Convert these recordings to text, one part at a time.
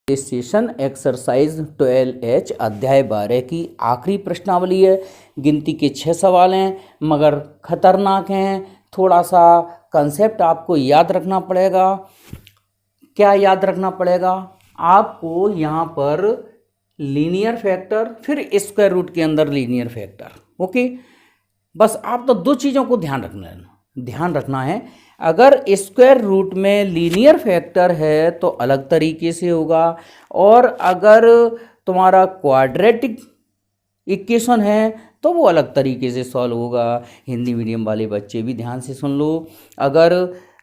Session exercise 12H अध्याय 12 की आखिरी प्रश्नावली है। गिनती के 6 सवाल हैं मगर खतरनाक हैं। थोड़ा सा कंसेप्ट आपको याद रखना पड़ेगा। क्या याद रखना पड़ेगा आपको? यहाँ पर लीनियर फैक्टर, फिर स्क्वायर रूट के अंदर लीनियर फैक्टर। ओके, बस आप तो दो चीज़ों को ध्यान रखना है। अगर स्क्वायर रूट में लीनियर फैक्टर है तो अलग तरीके से होगा, और अगर तुम्हारा क्वाड्रेटिक इक्वेशन है तो वो अलग तरीके से सॉल्व होगा। हिंदी मीडियम वाले बच्चे भी ध्यान से सुन लो। अगर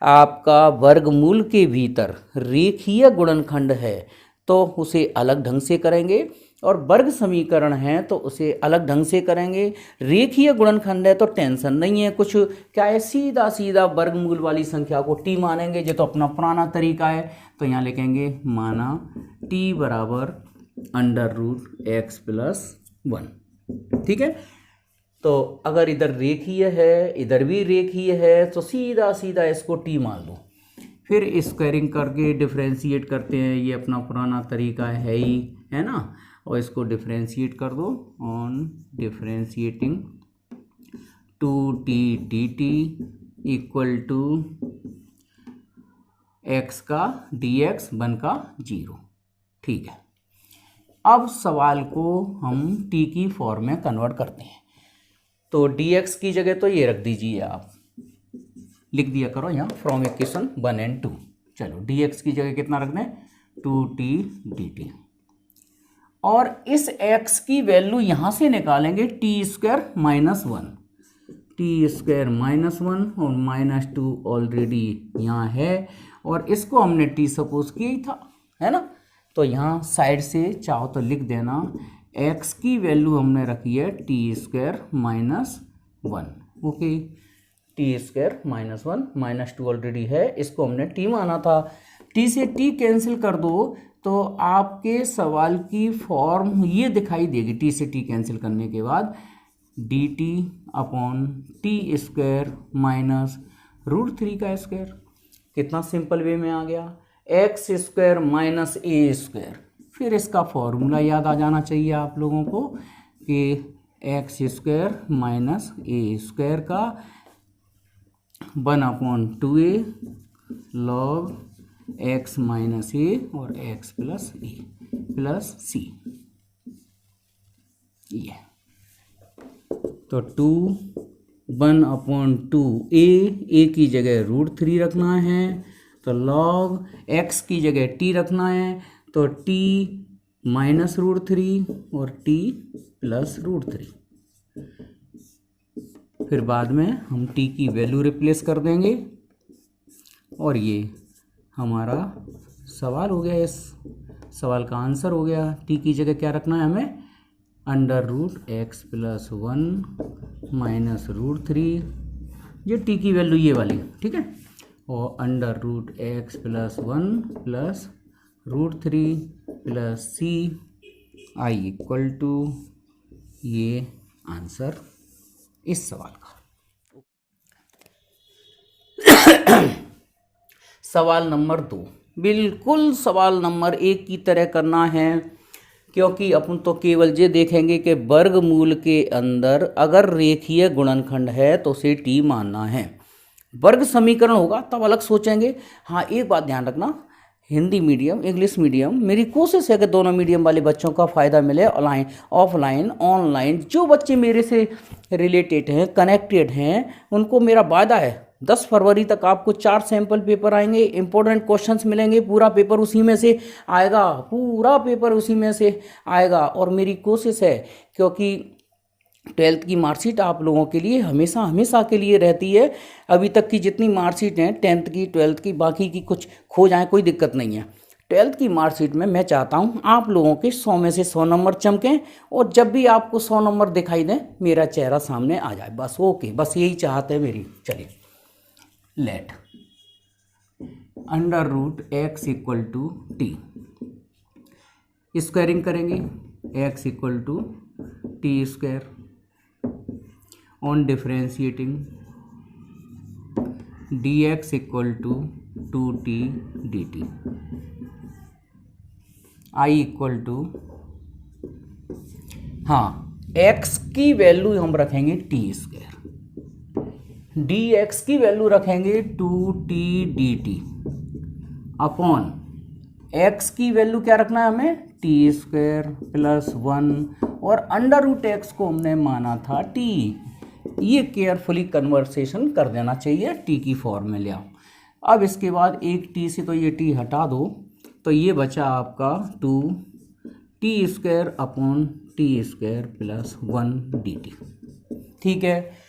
आपका वर्गमूल के भीतर रेखीय गुणनखंड है तो उसे अलग ढंग से करेंगे, और वर्ग समीकरण है तो उसे अलग ढंग से करेंगे। रेखीय गुणनखंड है तो टेंशन नहीं है कुछ, क्या है, सीधा सीधा वर्गमूल वाली संख्या को टी मानेंगे। ये तो अपना पुराना तरीका है। तो यहाँ लिखेंगे माना टी बराबर √x+1। ठीक है, तो अगर इधर रेखीय है इधर भी रेखीय है तो सीधा सीधा इसको टी मान लो, फिर स्क्वायरिंग करके डिफ्रेंशिएट करते हैं। ये अपना पुराना तरीका है ही, है ना। और इसको डिफ्रेंशिएट कर दो on differentiating 2t dt equal to x का dx 1 का 0। ठीक है, अब सवाल को हम t की फॉर्म में कन्वर्ट करते हैं। तो dx की जगह तो ये रख दीजिए, आप लिख दिया करो यहाँ फ्रॉम इक्वेशन 1 और 2। चलो dx की जगह कितना रख दें, 2t dt, और इस x की वैल्यू यहाँ से निकालेंगे t² - 1, t² - 1 और -2 ऑलरेडी यहाँ है, और इसको हमने t सपोज किया ही था, है ना। तो यहाँ साइड से चाहो तो लिख देना x की वैल्यू हमने रखी है t² - 1। ओके, t² - 1, -2 ऑलरेडी है, इसको हमने t माना था। t से t कैंसिल कर दो तो आपके सवाल की फॉर्म ये दिखाई देगी। t से t कैंसिल करने के बाद dt अपॉन t² - √3 का स्क्वायर। कितना सिंपल वे में आ गया, x² - a²। फिर इसका फॉर्मूला याद आ जाना चाहिए आप लोगों को कि x² - a² का 1/2a log x - a और x + a प्लस c। ये तो 1/2a की जगह √3 रखना है, तो log x की जगह t रखना है, तो t - √3 और t + √3। फिर बाद में हम t की वैल्यू रिप्लेस कर देंगे, और ये हमारा सवाल हो गया। इस सवाल का आंसर हो गया। t की जगह क्या रखना है हमें, √x+1 - √3, ये t की वैल्यू ये वाली, ठीक है, और √x+1 + √3 + c i equal to ये आंसर इस सवाल का। सवाल नंबर 2 बिल्कुल सवाल नंबर 1 की तरह करना है, क्योंकि अपन तो केवल ये देखेंगे कि वर्गमूल के अंदर अगर रेखीय गुणनखंड है तो उसे t मानना है। वर्ग समीकरण होगा तब अलग सोचेंगे। हाँ, एक बात ध्यान रखना, हिंदी मीडियम इंग्लिश मीडियम, मेरी कोशिश है कि दोनों मीडियम वाले बच्चों का फ़ायदा मिले। ऑनलाइन ऑफलाइन ऑनलाइन जो बच्चे मेरे से रिलेटेड हैं, कनेक्टेड हैं, उनको मेरा वादा है 10 फरवरी तक आपको 4 सैंपल पेपर आएंगे, इंपॉर्टेंट क्वेश्चंस मिलेंगे, पूरा पेपर उसी में से आएगा, पूरा पेपर उसी में से आएगा। और मेरी कोशिश है, क्योंकि 12th की मार्कशीट आप लोगों के लिए हमेशा के लिए रहती है। अभी तक की जितनी मार्कशीट हैं 10th की 12th की, बाकी की कुछ खो जाए कोई दिक्कत नहीं है। 12th की मार्कशीट में मैं चाहता हूं आप लोगों के 100 में से 100 नंबर चमकें, और जब भी आपको 100 नंबर दिखाई दें मेरा चेहरा सामने आ जाए, बस। ओके, बस यही चाहत है मेरी। चलिए, let √x equal to t, squaring करेंगे x equal to t² on differentiating dx equal to 2t dt। I equal to, हाँ, एक्स की वैल्यू हम रखेंगे टी स्क्वायर, डी एक्स की वैल्यू रखेंगे 2t dt अपॉन एक्स की value क्या रखना है हमें, टी स्क्वायर प्लस 1, और अंडर रूट एक्स को हमने माना था टी। ये केयरफुली कन्वर्सेशन कर देना चाहिए, टी की फॉर्म में ले आओ। अब इसके बाद एक टी से तो ये टी हटा दो, तो ये बचा आपका 2t² upon t² plus 1 dt। ठीक है,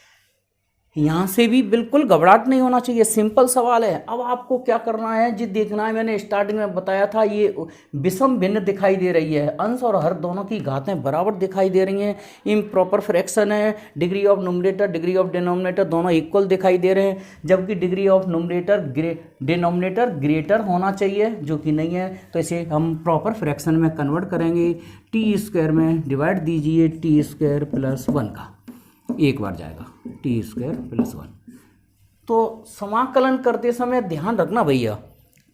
यहाँ से भी बिल्कुल घबराहट नहीं होना चाहिए, सिंपल सवाल है। अब आपको क्या करना है जी, देखना है, मैंने स्टार्टिंग में बताया था ये विषम भिन्न दिखाई दे रही है, अंश और हर दोनों की घातें बराबर दिखाई दे रही हैं, इम्प्रॉपर फ्रैक्शन है, degree of numerator degree of denominator दोनों इक्वल दिखाई दे रहे हैं, जबकि degree of numerator denominator greater होना चाहिए, जो कि नहीं है, तो इसे हम प्रॉपर फ्रैक्शन में कन्वर्ट करेंगे। t² में डिवाइड दीजिए t² प्लस 1 का, एक बार जाएगा t² प्लस 1। तो समाकलन करते समय ध्यान रखना भैया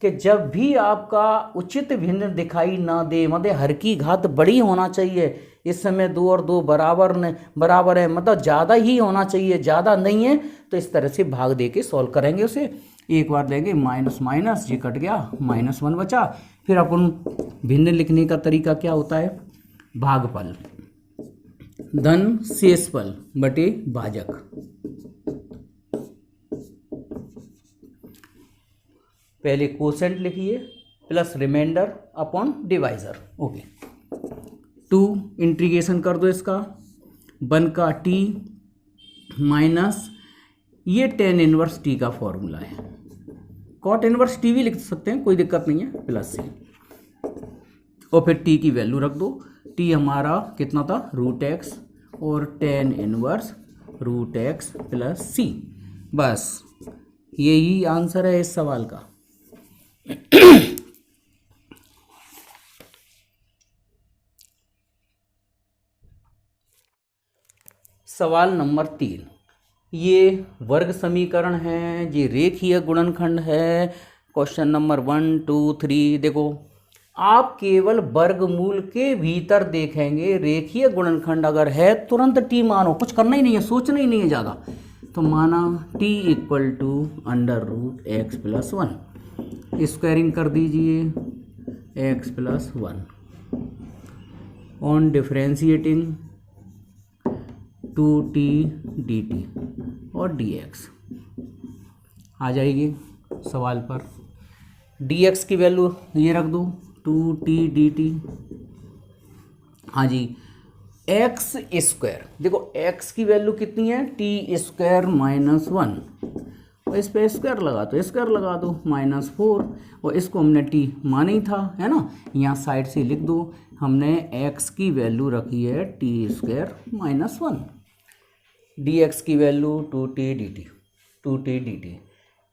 कि जब भी आपका उचित भिन्न दिखाई ना दे, मतलब हर की घात बड़ी होना चाहिए, इस समय 2 और 2 बराबर है, मतलब ज़्यादा ही होना चाहिए, ज़्यादा नहीं है, तो इस तरह से भाग दे के सॉल्व करेंगे उसे। एक बार देंगे माइनस माइनस, ये कट गया, -1 बचा। फिर अपन भिन्न लिखने का तरीका क्या होता है, भागफल धन शेषफल बटे भाजक। पहले कोसेंट लिखिए plus remainder upon divisor. Okay, 2 integration कर दो इसका, 1 का t माइनस ये tan इनवर्स t का फॉर्मूला है, cot इनवर्स t भी लिख सकते हैं, कोई दिक्कत नहीं है, प्लस से, और फिर t की वैल्यू रख दो। t हमारा कितना था, √x, और tan inverse √x plus c। बस यही आंसर है इस सवाल का। सवाल नंबर 3, ये वर्ग समीकरण है, ये रेखीय गुणनखंड है। क्वेश्चन नंबर 1 2 3 देखो, आप केवल वर्गमूल के भीतर देखेंगे, रेखीय गुणनखंड अगर है तुरंत t मानो, कुछ करना ही नहीं है, सोचना ही नहीं है ज़्यादा। तो माना t equal to √x plus 1, squaring कर दीजिए x plus 1, on differentiating 2t dt और dx आ जाएगी सवाल पर। dx की वैल्यू ये रख दो 2t dt, हाँ जी, x², देखो x की वैल्यू कितनी है, t² माइनस 1, और इस पे स्क्वायर लगा तो स्क्वायर लगा दो -4, और इसको हमने t माना ही था, है ना, यहाँ साइड से लिख दो, हमने x की वैल्यू रखी है t² माइनस 1, dx की वैल्यू 2t dt,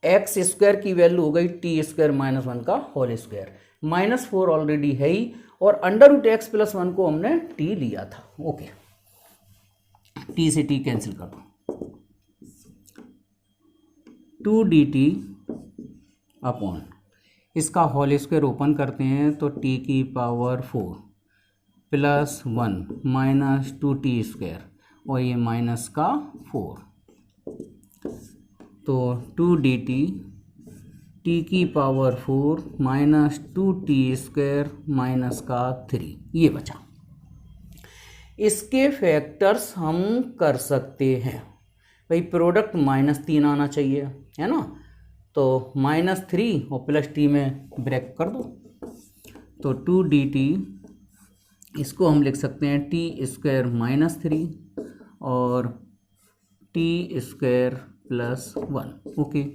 x² की वैल्यू हो गई t² माइनस 1 का होल स्क्वायर, -4 ऑलरेडी है ही, और √x प्लस 1 को हमने t लिया था। ओके, t से t कैंसिल कर दो, 2 dt अपॉन इसका होल स्क्वायर ओपन करते हैं तो t की पावर 4 प्लस 1 माइनस 2t², और ये माइनस का 4, तो 2 dt t की पावर 4 माइनस 2t² माइनस का 3, ये बचा। इसके फैक्टर्स हम कर सकते हैं भाई, प्रोडक्ट -3 आना चाहिए, है ना, तो -3 और प्लस t में ब्रेक कर दो, तो 2 dt इसको हम लिख सकते हैं t² माइनस 3 और t² प्लस 1। ओके,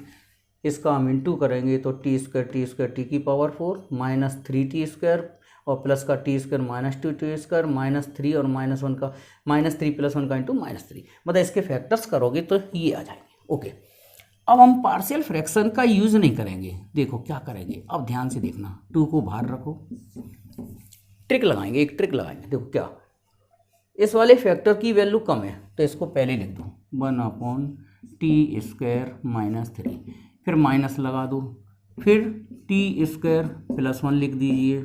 इसका हम इंटू करेंगे तो t² t की पावर 4 माइनस 3t² और प्लस का t² माइनस 2t² माइनस 3 और -1 का -3 प्लस 1 का इंटू -3, मतलब इसके फैक्टर्स करोगे तो ये आ जाएंगे। ओके, अब हम पार्शियल फ्रैक्शन का यूज़ नहीं करेंगे। देखो क्या करेंगे, अब ध्यान से देखना, 2 को बाहर रखो, ट्रिक लगाएंगे, एक ट्रिक लगाएंगे। देखो क्या, इस वाले फैक्टर की वैल्यू कम है तो इसको पहले लिख दो 1/t² माइनस 3, फिर माइनस लगा दो, फिर t² प्लस 1 लिख दीजिए,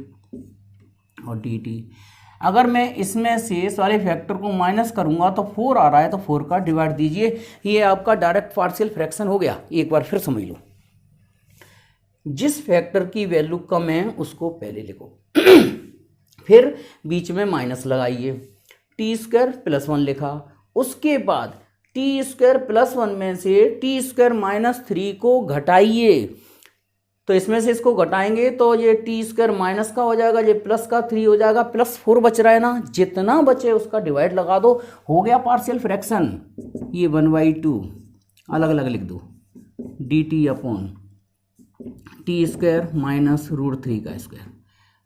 और डी टी। अगर मैं इसमें से इस वाले फैक्टर को माइनस करूंगा तो 4 आ रहा है, तो 4 का डिवाइड दीजिए। ये आपका डायरेक्ट पार्शियल फ्रैक्शन हो गया। एक बार फिर समझ लो, जिस फैक्टर की वैल्यू कम है उसको पहले लिखो फिर बीच में माइनस लगाइए। टी स्क्वायर प्लस 1 लिखा, उसके बाद टी स्क्वायर प्लस 1 में से टी स्क्वायर माइनस 3 को घटाइए। तो इसमें से इसको घटाएंगे तो ये टी स्क्वायर माइनस का हो जाएगा, ये प्लस का 3 हो जाएगा, प्लस 4 बच रहा है ना, जितना बचे उसका डिवाइड लगा दो, हो गया पार्शियल फ्रैक्शन। ये 1/2 अलग अलग लिख दो, D T upon T square minus √3 का स्क्वायर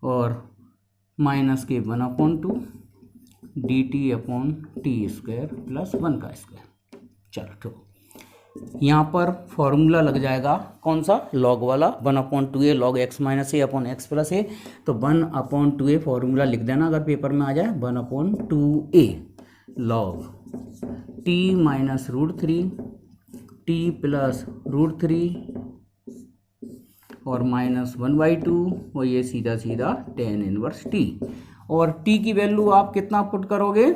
और माइनस के 1/2 D T upon T square plus 1 का स्क्वायर। चलो ठीक, यहाँ पर फॉर्मूला लग जाएगा कौन सा, लॉग वाला, 1/2a लॉग x माइनस ए अपॉन एक्स प्लस ए। तो 1/2a फॉर्मूला लिख देना अगर पेपर में आ जाए, 1/2a log t minus √3 t plus √3 और माइनस 1/2 और ये सीधा सीधा tan इनवर्स t। और t की वैल्यू आप कितना पुट करोगे,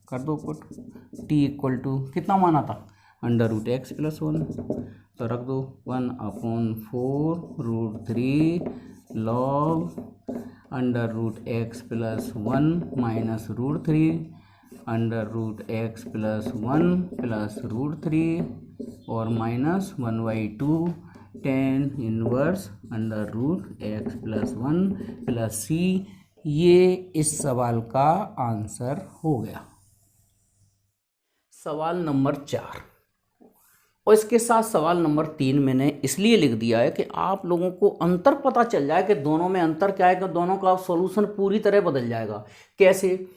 कर दो पुट, t इक्वल टू कितना माना था, √x प्लस 1, तो रख दो 1/4 √3 log √x plus 1 minus √3 √x plus 1 plus √3 और minus 1/2 tan inverse √x plus 1 plus c। ये इस सवाल का आंसर हो गया। सवाल नंबर 4 और इसके साथ सवाल नंबर 3 मैंने इसलिए लिख दिया है कि आप लोगों को अंतर पता चल जाए कि दोनों में अंतर क्या है, कि दोनों का सॉल्यूशन पूरी तरह बदल जाएगा। कैसे,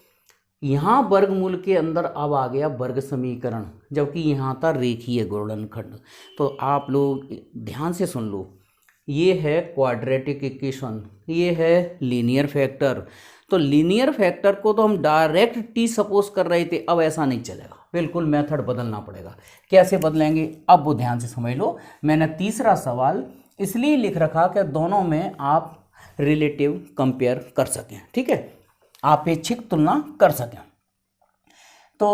यहाँ वर्गमूल के अंदर अब आ गया वर्ग समीकरण, जबकि यहाँ था रेखीय गुणनखंड। तो आप लोग ध्यान से सुन लो, ये है क्वाड्रेटिक इक्वेशन, ये है लीनियर फैक्टर। तो लीनियर फैक्टर को तो हम डायरेक्ट टी सपोज कर रहे थे, अब ऐसा नहीं चलेगा, बिल्कुल मेथड बदलना पड़ेगा। कैसे बदलेंगे, अब वो ध्यान से समझ लो। मैंने तीसरा सवाल इसलिए लिख रखा कि दोनों में आप रिलेटिव कंपेयर कर सकें, ठीक है, आपेक्षिक तुलना कर सकें। तो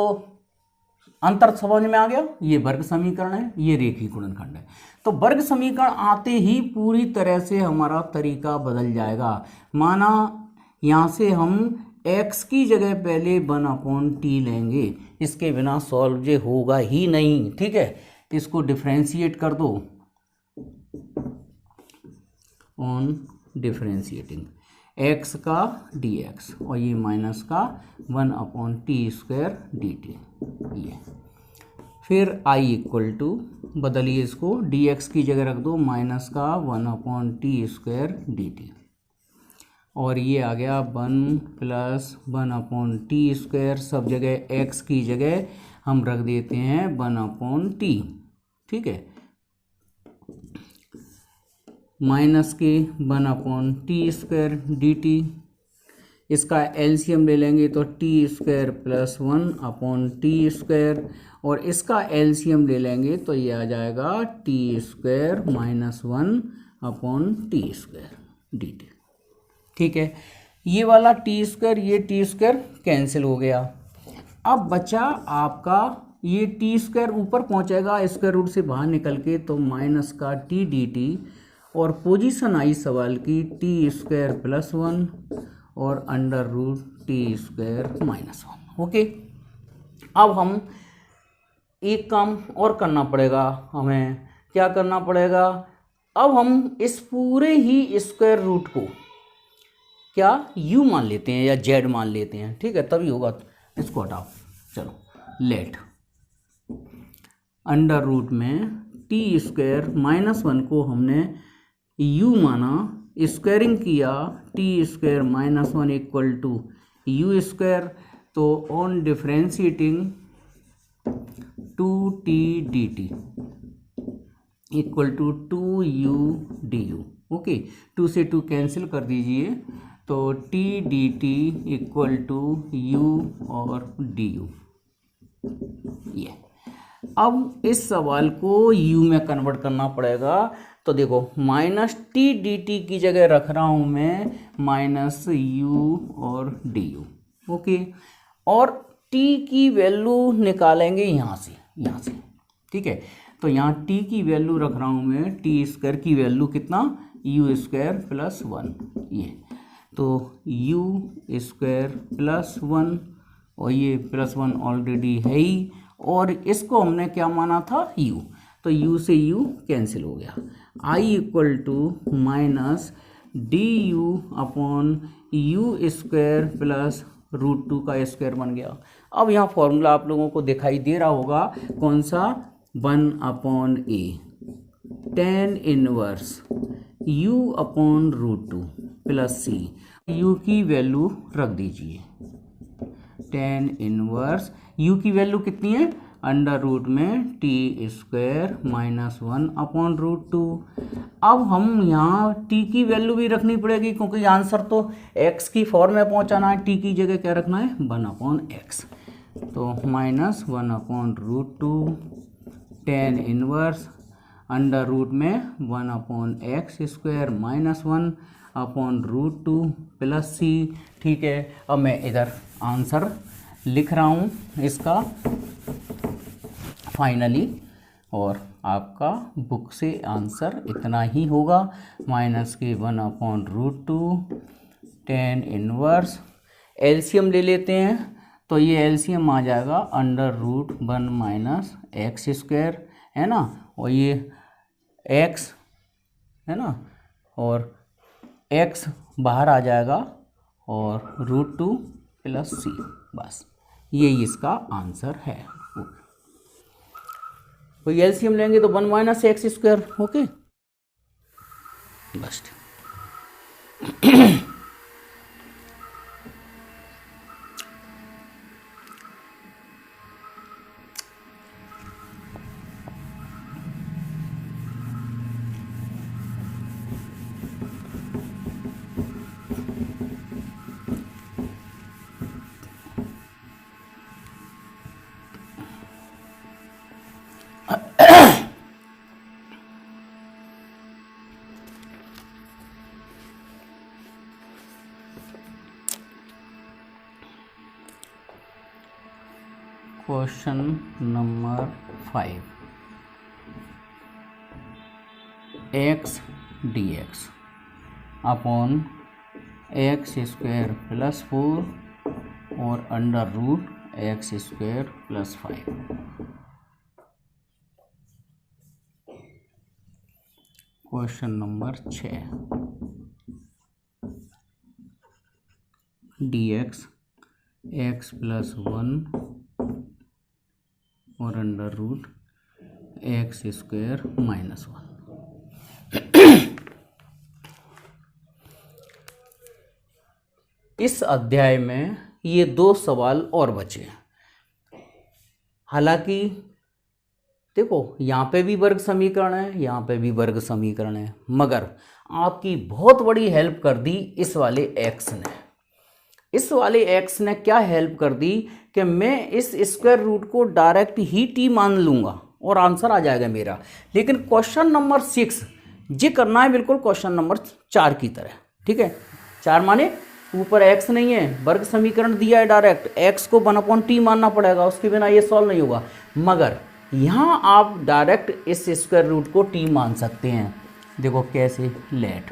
अंतर समझ में आ गया, ये वर्ग समीकरण है, ये रेखीय गुणनखंड है। तो वर्ग समीकरण आते ही पूरी तरह से हमारा तरीका बदल जाएगा। माना यहाँ से हम x की जगह पहले 1/t लेंगे, इसके बिना सॉल्व जे होगा ही नहीं, ठीक है। इसको डिफरेंशिएट कर दो ऑन डिफरेंशिएटिंग x का dx और ये माइनस का 1/t² dt। ये फिर i इक्वल टू, बदलिए इसको, dx की जगह रख दो माइनस का 1/t² dt और ये आ गया 1 प्लस 1/t²। सब जगह x की जगह हम रख देते हैं 1/t, ठीक है, माइनस के 1/t² dt। इसका एलसीएम ले लेंगे तो t² प्लस 1/t² और इसका एलसीएम ले लेंगे तो ये आ जाएगा t² माइनस 1/t² dt, ठीक है। ये वाला t², ये t² कैंसिल हो गया। अब बचा आपका ये t² ऊपर पहुंचेगा स्क्वायर रूट से बाहर निकल के, तो माइनस का t dt और पोजीशन आई सवाल की t² प्लस 1 और √t² माइनस 1। ओके, अब हम एक काम और करना पड़ेगा, हमें क्या करना पड़ेगा, अब हम इस पूरे ही स्क्वायर रूट को क्या u मान लेते हैं या z मान लेते हैं, ठीक है, तभी होगा। इसको हटाओ, चलो, लेट √ में t² माइनस 1 को हमने u माना, स्क्वायरिंग किया, t² minus 1 equal to u²। तो on differentiating 2t dt equal to 2u du। Okay, 2 से 2 कैंसिल कर दीजिए, तो t dt equal to u और du। ये अब इस सवाल को u में कन्वर्ट करना पड़ेगा। तो देखो माइनस टी डी टी की जगह रख रहा हूँ मैं माइनस यू और डी यू। ओके, और टी की वैल्यू निकालेंगे यहाँ से, ठीक है। तो यहाँ टी की वैल्यू रख रहा हूँ मैं, टी स्क्वायर की वैल्यू कितना, यू स्क्वायर प्लस 1, ये तो यू स्क्वायर प्लस 1 और ये प्लस 1 ऑलरेडी है ही, और इसको हमने क्या माना था, यू, तो u से u कैंसिल हो गया। i equal to minus d u upon u square plus √2 का स्क्वायर बन गया। अब यहाँ फॉर्मूला आप लोगों को दिखाई दे रहा होगा, कौन सा, 1/a tan inverse u upon √2 plus c, u की वैल्यू रख दीजिए, tan इनवर्स u की वैल्यू कितनी है, अंडर रूट में टी स्क्वायर माइनस 1/√2। अब हम यहाँ t की वैल्यू भी रखनी पड़ेगी, क्योंकि आंसर तो x की फॉर्म में पहुँचाना है, t की जगह क्या रखना है, 1/x, तो minus 1/√2 tan inverse under root में 1/x square minus 1/√2 plus c। ठीक है, अब मैं इधर आंसर लिख रहा हूँ इसका फाइनली, और आपका बुक से आंसर इतना ही होगा, माइनस के 1/√2 tan इनवर्स, एलसीएम ले लेते हैं, तो ये एलसीएम आ जाएगा under root 1 minus x square, है ना, और ये x है ना, और x बाहर आ जाएगा और √2 प्लस c, बस यही इसका आंसर है। कोई एलसीएम लेंगे तो 1 माइनस एक्स स्क्वायर, ओके बस। Question number 5, x dx upon x square plus 4 और under root x square plus 5। Question number 6, dx x plus 1 और under root x square minus 1। इस अध्याय में ये 2 सवाल और बचे हैं। हालांकि देखो यहाँ पे भी वर्ग समीकरण है, यहाँ पे भी वर्ग समीकरण है, मगर आपकी बहुत बड़ी हेल्प कर दी इस वाले x ने। इस वाले x ने क्या हेल्प कर दी कि मैं इस स्क्वायर रूट को डायरेक्ट ही t मान लूँगा और आंसर आ जाएगा मेरा। लेकिन क्वेश्चन नंबर 6 ये करना है बिल्कुल क्वेश्चन नंबर 4 की तरह, ठीक है। 4 माने ऊपर x नहीं है, वर्ग समीकरण दिया है डायरेक्ट, x को 1/t मानना पड़ेगा, उसके बिना ये सॉल्व नहीं होगा। मगर यहाँ आप डायरेक्ट इस स्क्वायर रूट को t मान सकते हैं। देखो कैसे, let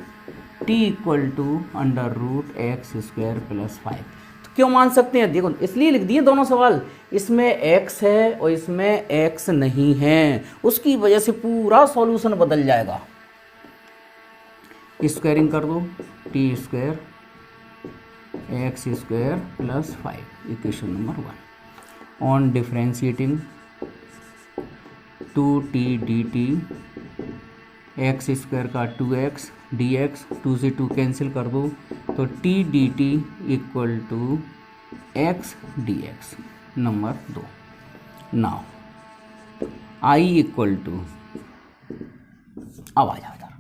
t equal to under root x square plus 5। तो क्यों मान सकते हैं, देखो इसलिए लिख दिए दोनों सवाल, इसमें x है और इसमें x नहीं है, उसकी वजह से पूरा सॉल्यूशन बदल जाएगा। स्क्वायरिंग कर दो, T square x square plus 5, equation number 1। On differentiating 2t dt x square का 2x dx, 2 से 2 कैंसिल कर दो, तो t dt equal to x dx number 2। Now i equal to, अब आ जाओ इधर,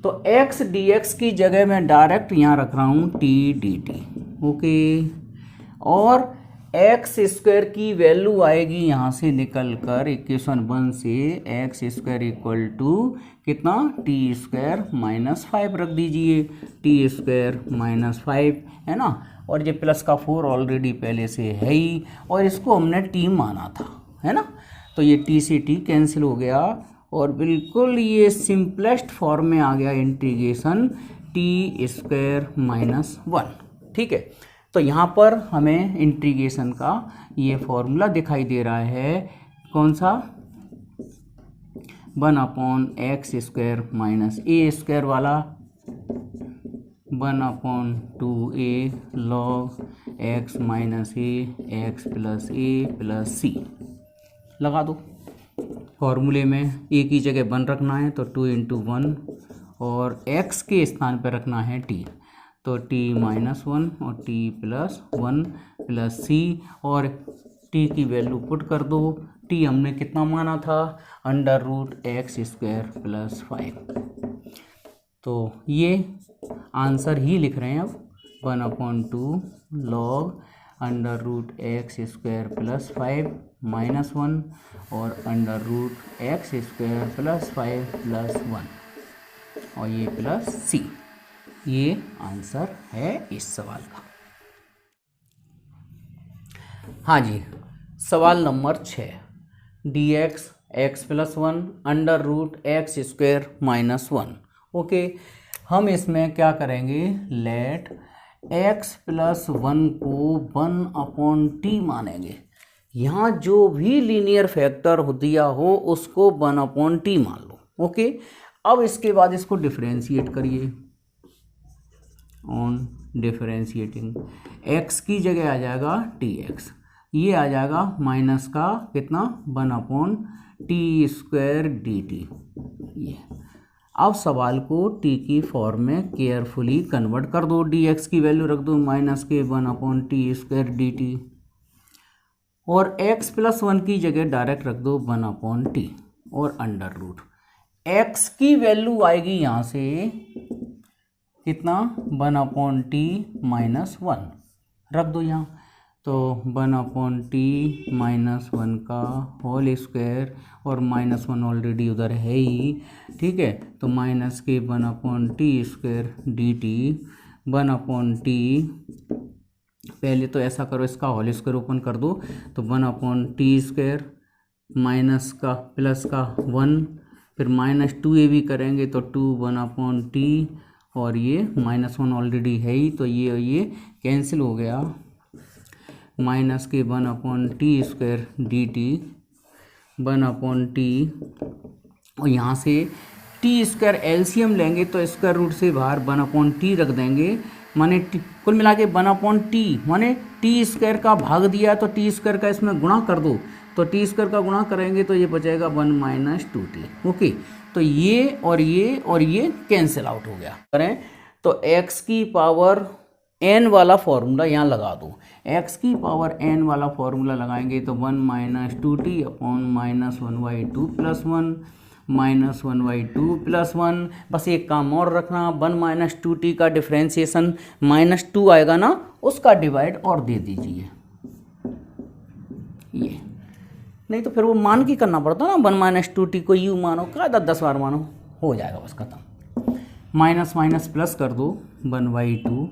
तो x dx की जगह मैं डायरेक्ट यहाँ रख रहा हूँ t dt, ओके। और एक्स स्क्वायर की वैल्यू आएगी यहाँ से निकल कर इक्वेशन 1 से एक्स स्क्वायर इक्वल टू कितना टी स्क्वायर माइनस 5 रख दीजिए, टी स्क्वायर माइनस 5 है ना, और ये प्लस का 4 ऑलरेडी पहले से है ही, और इसको हमने टी माना था है ना, तो ये टी से टी कैंसिल हो गया और बिल्कुल ये सिंपलेस्ट फॉर्म में आ गया इंटीग्रेशन टी स्क्वायर माइनस 1। ठीक है, तो यहाँ पर हमें इंटीग्रेशन का ये फॉर्मूला दिखाई दे रहा है, कौन सा, 1/x स्क्वायर माइनस ए स्क्वायर वाला, 1/2a log x माइनस ए एक्स प्लस ए प्लस सी लगा दो फॉर्मूले में। ए की जगह 1 रखना है तो 2 × 1 और x के स्थान पर रखना है t, तो t - 1 और t + 1 प्लस सी, और t की वैल्यू पुट कर दो। t हमने कितना माना था, √x² + 5। तो ये आंसर ही लिख रहे हैं अब, 1/2 log √x² + 5 - 1 और √x² + 5 + 1 और ये प्लस सी, ये आंसर है इस सवाल का। हाँ जी, सवाल number 6, dx x + 1 √x² - 1। Okay, हम इसमें क्या करेंगे, लेट x + 1 को 1/t मानेंगे। यहाँ जो भी लीनियर फैक्टर दिया हो उसको 1/t मान लो। ओके, अब इसके बाद इसको डिफरेंशिएट करिए, ऑन डिफरेंशिएटिंग x की जगह आ जाएगा dx, ये आ जाएगा माइनस का कितना 1/t² dt। ये अब सवाल को t की फॉर्म में केयरफुली कन्वर्ट कर दो, dx की वैल्यू रख दो माइनस के 1/t² dt और x + 1 की जगह डायरेक्ट रख दो 1/t और अंडर रूट। x की वैल्यू आएगी यहाँ से कितना 1/t - 1 रख दो यहाँ, तो 1/t - 1 का होल स्क्वायर और -1 ऑलरेडी उधर है ही। ठीक है, तो माइनस के 1/t² dt 1/t, पहले तो ऐसा करो इसका होल स्क्वायर ओपन कर दो, तो 1/t² माइनस का प्लस का 1, फिर -2a भी करेंगे तो 2 और ये -1 ऑलरेडी है ही, तो ये कैंसिल हो गया, माइनस के 1/t² dt 1/t, और यहाँ से t² एलसीएम लेंगे तो स्क्वायर रूट से बाहर 1/t रख देंगे, माने कुल मिला के 1/t माने t² का भाग दिया तो t² का इसमें गुणा कर दो, तो t² का गुणा करेंगे तो ये बचेगा 1 - 2t। ओके, तो ये और ये कैंसिल आउट हो गया। करें तो x की पावर n वाला फॉर्मूला यहाँ लगा दो, x की पावर n वाला फॉर्मूला लगाएंगे तो 1 - 2t अपॉन -1/2 + 1 -1/2 + 1। बस एक काम और रखना, 1 - 2t का डिफ्रेंसिएशन -2 आएगा ना, उसका डिवाइड और दे दीजिए, ये नहीं तो फिर वो मान के करना पड़ता ना, 1 - 2t को यू मानो का 10 बार मानो, हो जाएगा बस खत्म। माइनस माइनस प्लस कर दो 1/2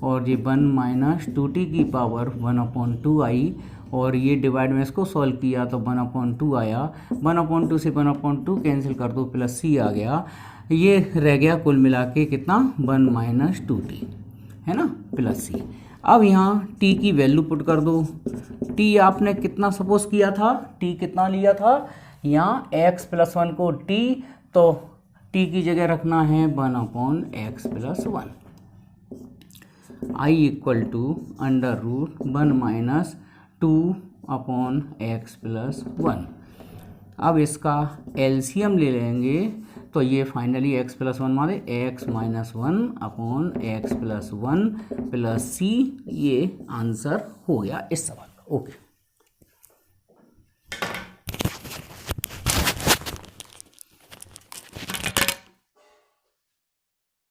और ये 1 - 2t की पावर 1/2 आई, और ये डिवाइड में इसको सॉल्व किया तो 1/2 आया, 1/2 से 1/2 कैंसिल कर दो, प्लस सी आ गया, ये रह गया कुल मिला के कितना 1 - 2t है ना, प्लस सी। अब यहाँ t की वैल्यू पुट कर दो, t आपने कितना सपोज किया था, t कितना लिया था, यहाँ x + 1 को t, तो t की जगह रखना है 1/x + 1, i = √1 - 2/x + 1। अब इसका एलसीएम ले लेंगे तो ये फाइनली x + 1 माने x - 1/x + 1 प्लस c, ये आंसर हो गया इस सवाल का। ओके।